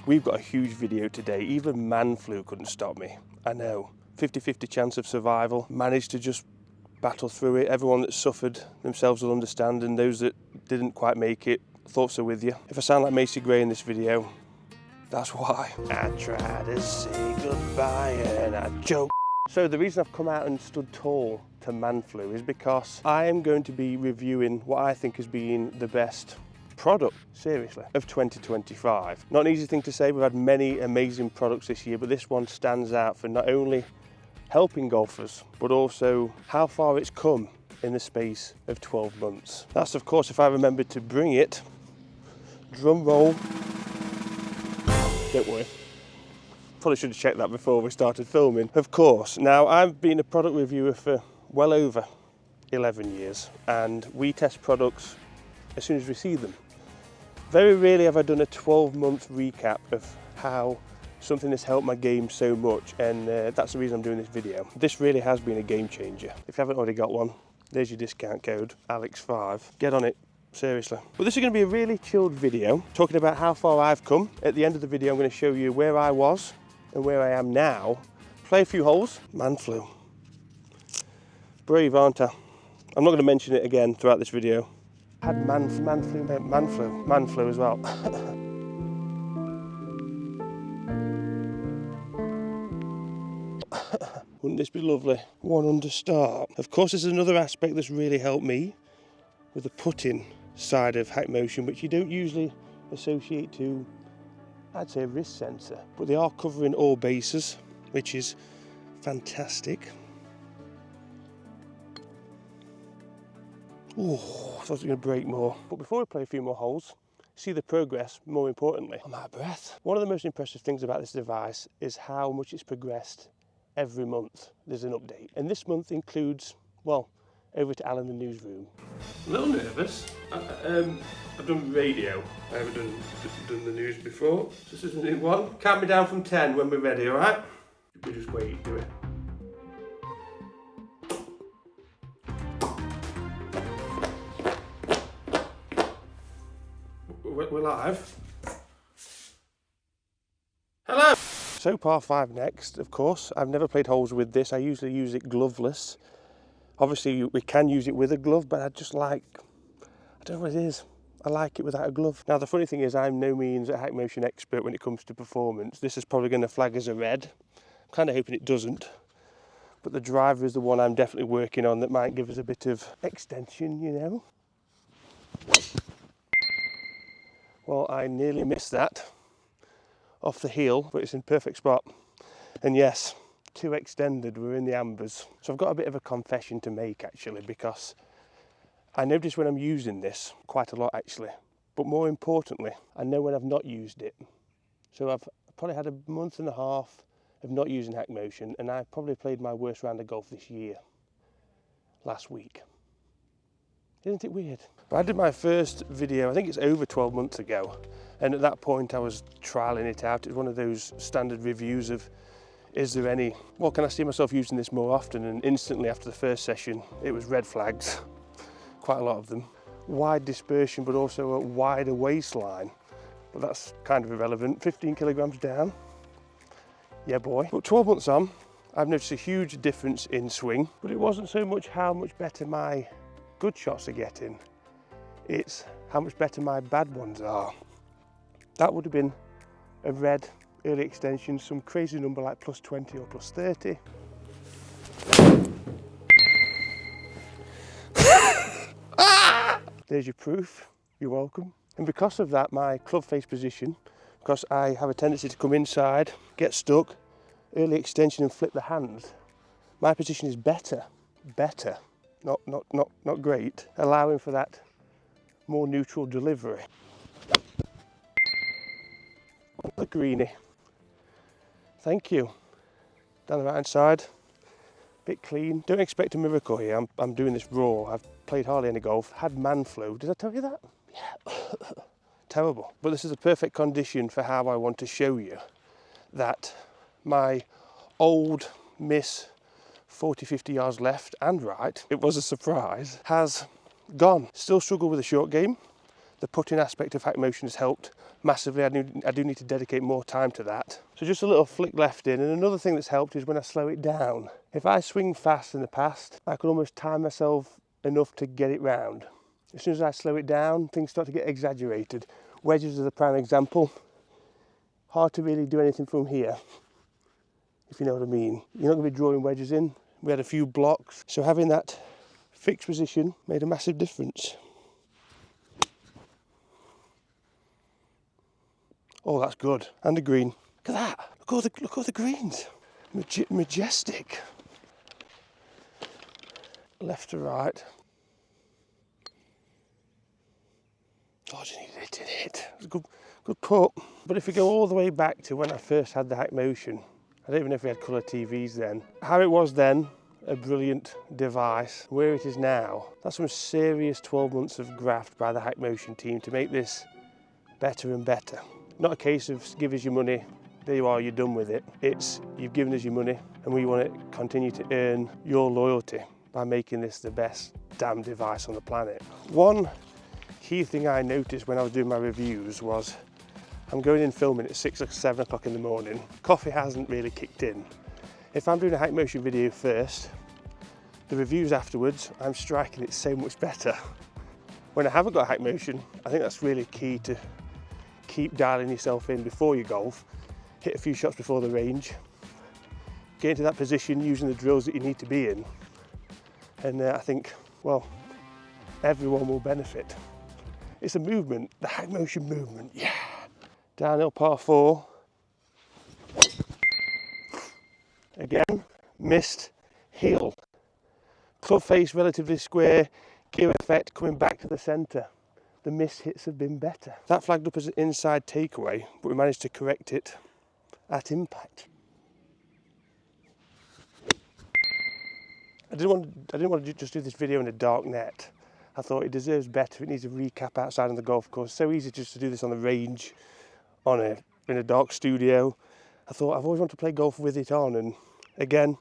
We've got a huge video today. Even man flu couldn't stop me. I know, 50-50 chance of survival. Managed to just battle through it. Everyone that suffered themselves will understand, and those that didn't quite make it, thoughts are with you. If I sound like Macy Gray in this video, that's why. I try to say goodbye and I joke. So the reason I've come out and stood tall to man flu is because I am going to be reviewing what I think has been the best product, seriously, of 2025. Not an easy thing to say. We've had many amazing products this year, but this one stands out for not only helping golfers, but also how far it's come in the space of 12 months. That's, of course, if I remember to bring it. Drum roll. Don't worry. Probably should have checked that before we started filming. Of course. Now, I've been a product reviewer for well over 11 years, and we test products as soon as we see them. Very rarely have I done a 12-month recap of how something has helped my game so much, and that's the reason I'm doing this video. This really has been a game changer. If you haven't already got one, there's your discount code, Alex5. Get on it, seriously. But this is going to be a really chilled video, talking about how far I've come. At the end of the video, I'm going to show you where I was and where I am now. Play a few holes. Man flu. Brave, aren't I? I'm not going to mention it again throughout this video. Had man flu as well. Wouldn't this be lovely? 1 under start. Of course, there's another aspect that's really helped me with the putting side of HACKMOTION, which you don't usually associate to, I'd say, a wrist sensor, but they are covering all bases, which is fantastic. Oh, I thought it was going to break more. But before we play a few more holes, see the progress, more importantly. I'm out of breath. One of the most impressive things about this device is how much it's progressed every month. There's an update. And this month includes, well, over to Alan in the newsroom. A little nervous. I've done radio. I haven't done the news before. So this is a new one. Count me down from 10 when we're ready, all right? We just wait, do it. We're live. Hello! So par 5 next, of course. I've never played holes with this. I usually use it gloveless. Obviously we can use it with a glove, but I just like, I don't know what it is. I like it without a glove. Now the funny thing is, I'm no means a HACKMOTION expert when it comes to performance. This is probably going to flag as a red. I'm kind of hoping it doesn't. But the driver is the one I'm definitely working on that might give us a bit of extension, you know. Well, I nearly missed that off the heel, but it's in perfect spot. And yes, 2 extended, we're in the ambers. So I've got a bit of a confession to make actually, because I notice when I'm using this quite a lot actually, but more importantly, I know when I've not used it. So I've probably had a month and a half of not using HACKMOTION, and I probably played my worst round of golf this year, last week. Isn't it weird? I did my first video, I think it's over 12 months ago, and at that point I was trialling it out. It's one of those standard reviews of, is there any, well, can I see myself using this more often? And instantly after the first session, it was red flags, quite a lot of them. Wide dispersion, but also a wider waistline, but that's kind of irrelevant. 15 kilograms down, yeah boy. But 12 months on, I've noticed a huge difference in swing, but it wasn't so much how much better my good shots are getting, it's how much better my bad ones are. That would have been a red early extension, some crazy number like plus 20 or plus 30. There's your proof, you're welcome. And because of that, my club face position, because I have a tendency to come inside, get stuck, early extension and flip the hands, my position is better. Not great, allowing for that more neutral delivery. The greenie. Thank you. Down the right hand side, bit clean. Don't expect a miracle here. I'm doing this raw. I've played hardly any golf. Had man flu. Did I tell you that? Yeah. Terrible. But this is a perfect condition for how I want to show you that my old miss 40-50 yards left and right, it was a surprise, has gone. Still struggle with the short game. The putting aspect of HACKMOTION has helped massively. I do need to dedicate more time to that. So just a little flick left in. And another thing that's helped is when I slow it down. If I swing fast in the past, I could almost time myself enough to get it round. As soon as I slow it down, things start to get exaggerated. Wedges are the prime example. Hard to really do anything from here, if you know what I mean. You're not going to be drawing wedges in. We had a few blocks, so having that fixed position made a massive difference. Oh, that's good. And a green. Look at that. Look at all the greens. Majestic. Left to right. Oh, I needed it, didn't it? It was a good put. But if we go all the way back to when I first had the HACKMOTION, I don't even know if we had colour TVs then. How it was then, a brilliant device. Where it is now, that's some serious 12 months of graft by the HACKMOTION team to make this better and better. Not a case of give us your money, there you are, you're done with it. It's you've given us your money and we want to continue to earn your loyalty by making this the best damn device on the planet. One key thing I noticed when I was doing my reviews was I'm going in filming at 6 or 7 o'clock in the morning. Coffee hasn't really kicked in. If I'm doing a HACKMOTION video first, the reviews afterwards, I'm striking it so much better. When I haven't got HACKMOTION, I think that's really key to keep dialing yourself in before you golf. Hit a few shots before the range. Get into that position using the drills that you need to be in. And I think, well, everyone will benefit. It's a movement, the HACKMOTION movement, yeah. Downhill par 4. Again, missed, heel. Club face relatively square, gear effect coming back to the centre. The missed hits have been better. That flagged up as an inside takeaway, but we managed to correct it at impact. I didn't want to just do this video in a dark net. I thought it deserves better. It needs a recap outside on the golf course. So easy just to do this on the range, in a dark studio. I thought I've always wanted to play golf with it on, and again,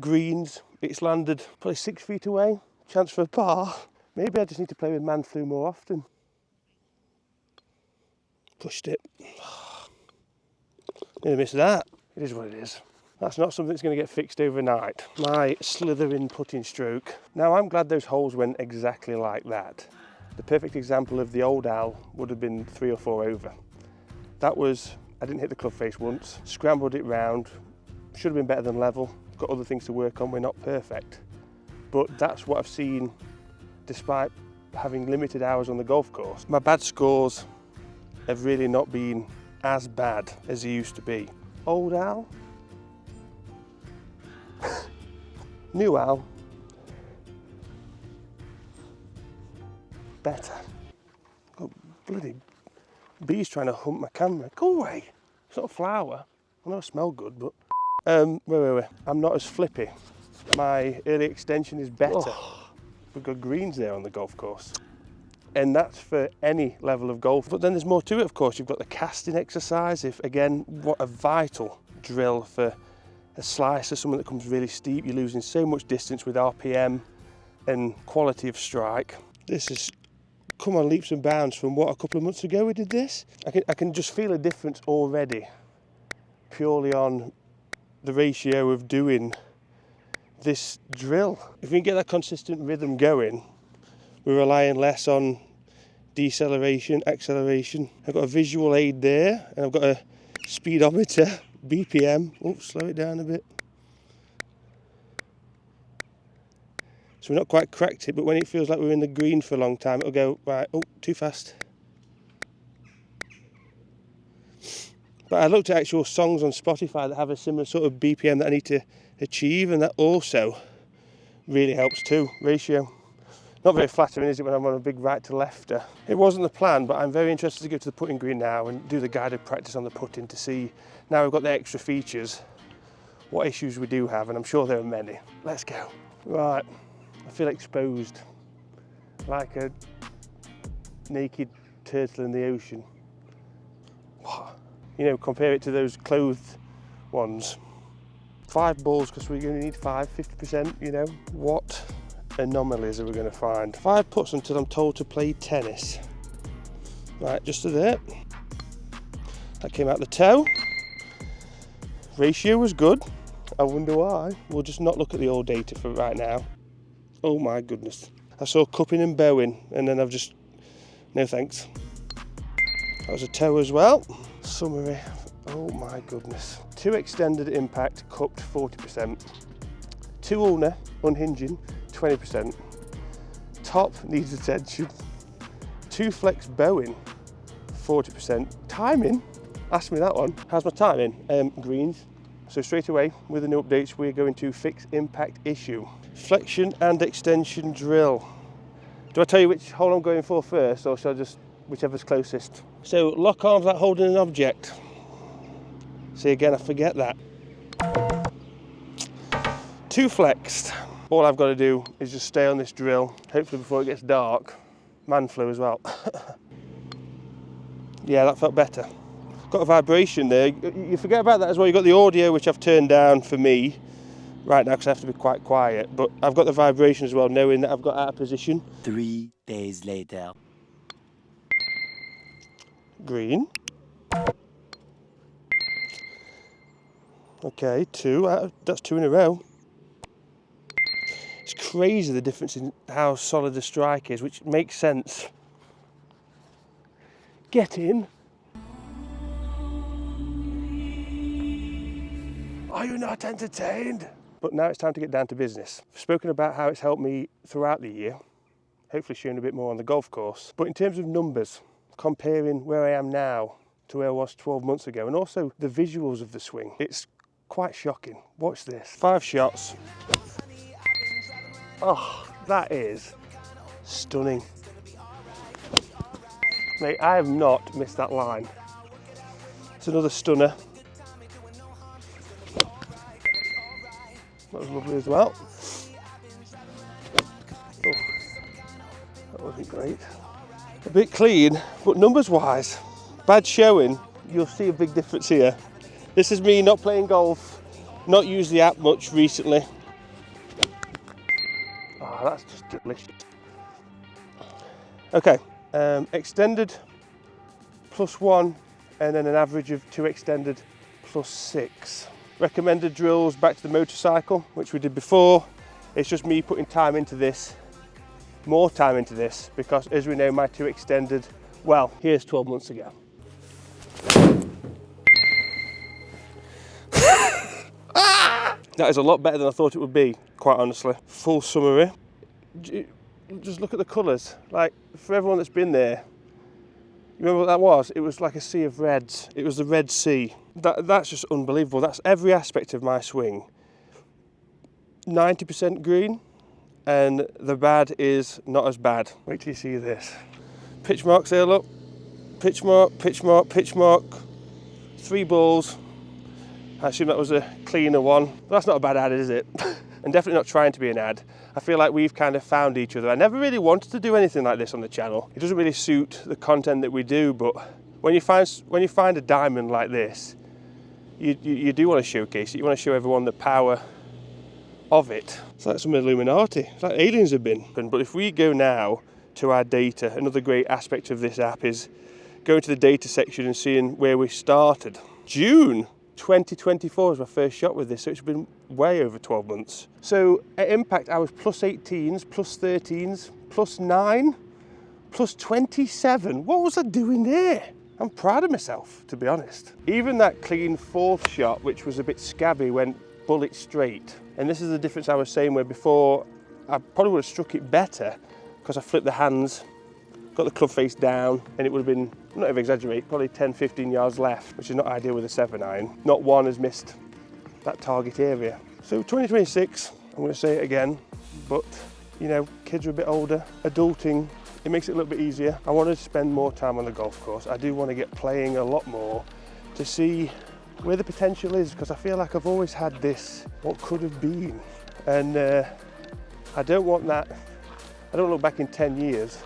greens. It's landed probably 6 feet away. Chance for a par. Maybe I just need to play with man flu more often. Pushed it. Nearly missed that. It is what it is. That's not something that's going to get fixed overnight. My slithering putting stroke. Now I'm glad those holes went exactly like that. The perfect example of the old Al would have been 3 or 4 over. That was, I didn't hit the club face once, scrambled it round, should have been better than level, got other things to work on, we're not perfect. But that's what I've seen despite having limited hours on the golf course. My bad scores have really not been as bad as they used to be. Old Al, new Al, better. Got bloody bees trying to hunt my camera. Go away. It's not a flower. I know I smell good, but wait. I'm not as flippy. My early extension is better. Oh. We've got greens there on the golf course. And that's for any level of golf. But then there's more to it, of course. You've got the casting exercise. If again, what a vital drill for a slicer, someone that comes really steep. You're losing so much distance with RPM and quality of strike. This is come on leaps and bounds from what, a couple of months ago we did this. I can just feel a difference already, purely on the ratio of doing this drill. If we can get that consistent rhythm going, we're relying less on deceleration, acceleration. I've got a visual aid there, and I've got a speedometer, BPM. Oh, slow it down a bit. So we're not quite cracked it, but when it feels like we're in the green for a long time, it'll go, right, oh, too fast. But I looked at actual songs on Spotify that have a similar sort of BPM that I need to achieve, and that also really helps too, ratio. Not very flattering, is it, when I'm on a big right to lefter? It wasn't the plan, but I'm very interested to go to the putting green now and do the guided practice on the putting to see, now we've got the extra features, what issues we do have, and I'm sure there are many. Let's go. Right, I feel exposed, like a naked turtle in the ocean. You know, compare it to those clothed ones. 5 balls, because we're going to need 50%, you know. What anomalies are we going to find? 5 putts until I'm told to play tennis. Right, just to there. That came out the toe. Ratio was good. I wonder why. We'll just not look at the old data for right now. Oh my goodness. I saw cupping and bowing, and then I've just, no thanks. That was a toe as well. Summary. Oh my goodness. 2 extended impact, cupped 40%. 2 ulnar, unhinging, 20%. Top needs attention. 2 flex bowing, 40%. Timing, ask me that one. How's my timing? Greens. So straight away, with the new updates, we're going to fix impact issue. Flexion and extension drill. Do I tell you which hole I'm going for first, or shall I just, whichever's closest? So lock arms like holding an object. See, again, I forget that. 2 flexed. All I've got to do is just stay on this drill, hopefully before it gets dark. Man flu as well. Yeah, that felt better. Got a vibration there. You forget about that as well. You've got the audio, which I've turned down for me right now because I have to be quite quiet. But I've got the vibration as well, knowing that I've got out of position. 3 days later. Green. Okay, 2. That's 2 in a row. It's crazy the difference in how solid the strike is, which makes sense. Get in. Are you not entertained? But now it's time to get down to business. I've spoken about how it's helped me throughout the year, hopefully showing a bit more on the golf course. But in terms of numbers, comparing where I am now to where I was 12 months ago, and also the visuals of the swing, it's quite shocking. Watch this. 5 shots. Oh, that is stunning. Mate, I have not missed that line. It's another stunner. That was lovely as well. Oh, that wasn't great. A bit clean, but numbers wise, bad showing. You'll see a big difference here. This is me not playing golf, not used the app much recently. Oh, that's just delicious. Okay, extended +1, and then an average of 2 extended +6. Recommended drills back to the motorcycle, which we did before. It's just me putting time into this, more time into this, because as we know, my 2 extended, well, here's 12 months ago. That is a lot better than I thought it would be, quite honestly. Full summary. Just look at the colours. Like, for everyone that's been there, you remember what that was? It was like a sea of reds. It was the Red Sea. That's just unbelievable. That's every aspect of my swing. 90% green, and the bad is not as bad. Wait till you see this. Pitch marks there, look. Pitch mark, pitch mark, pitch mark. 3 balls. I assume that was a cleaner one. But that's not a bad ad, is it? And definitely not trying to be an ad. I feel like we've kind of found each other. I never really wanted to do anything like this on the channel. It doesn't really suit the content that we do, but when you find a diamond like this, you do want to showcase it. You want to show everyone the power of it. It's like some Illuminati. It's like aliens have been. But if we go now to our data, another great aspect of this app is going to the data section and seeing where we started. June 2024 was my first shot with this, so it's been way over 12 months. So at impact, I was +18s, +13s, +9, +27. What was I doing there? I'm proud of myself, to be honest. Even that clean 4th shot, which was a bit scabby, went bullet straight. And this is the difference I was saying, where before I probably would have struck it better because I flipped the hands, got the club face down, and it would have been, I'm not even exaggerating, probably 10, 15 yards left, which is not ideal with a 7-iron. Not one has missed that target area. So 2026, I'm going to say it again, but you know, kids are a bit older, adulting, it makes it a little bit easier. I want to spend more time on the golf course. I do want to get playing a lot more to see where the potential is, because I feel like I've always had this, what could have been. And I don't want that, I don't look back in 10 years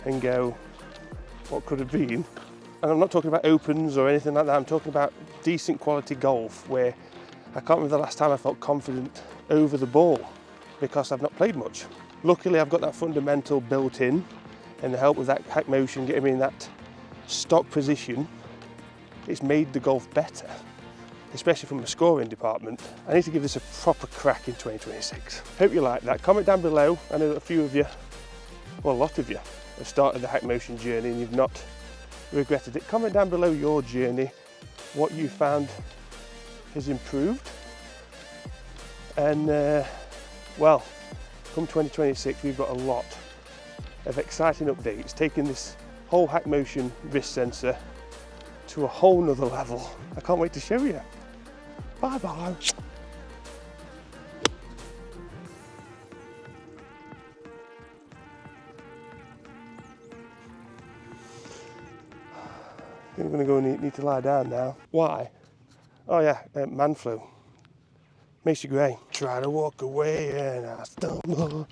and go, what could have been? And I'm not talking about opens or anything like that. I'm talking about decent quality golf where I can't remember the last time I felt confident over the ball because I've not played much. Luckily, I've got that fundamental built in, and the help with that HACKMOTION getting me in that stock position it's made the golf better, especially from a scoring department. I need to give this a proper crack in 2026. Hope you like that. Comment down below. I know that a few of you, well, a lot of you, have started the HACKMOTION journey and you've not regretted it. Comment down below your journey, what you found has improved. And well, come 2026, we've got a lot of exciting updates, taking this whole HACKMOTION wrist sensor to a whole nother level. I can't wait to show you. Bye bye. I think I'm going to go and need to lie down now. Why? Oh yeah, man flu. Makes you grey. Try to walk away and I stumble.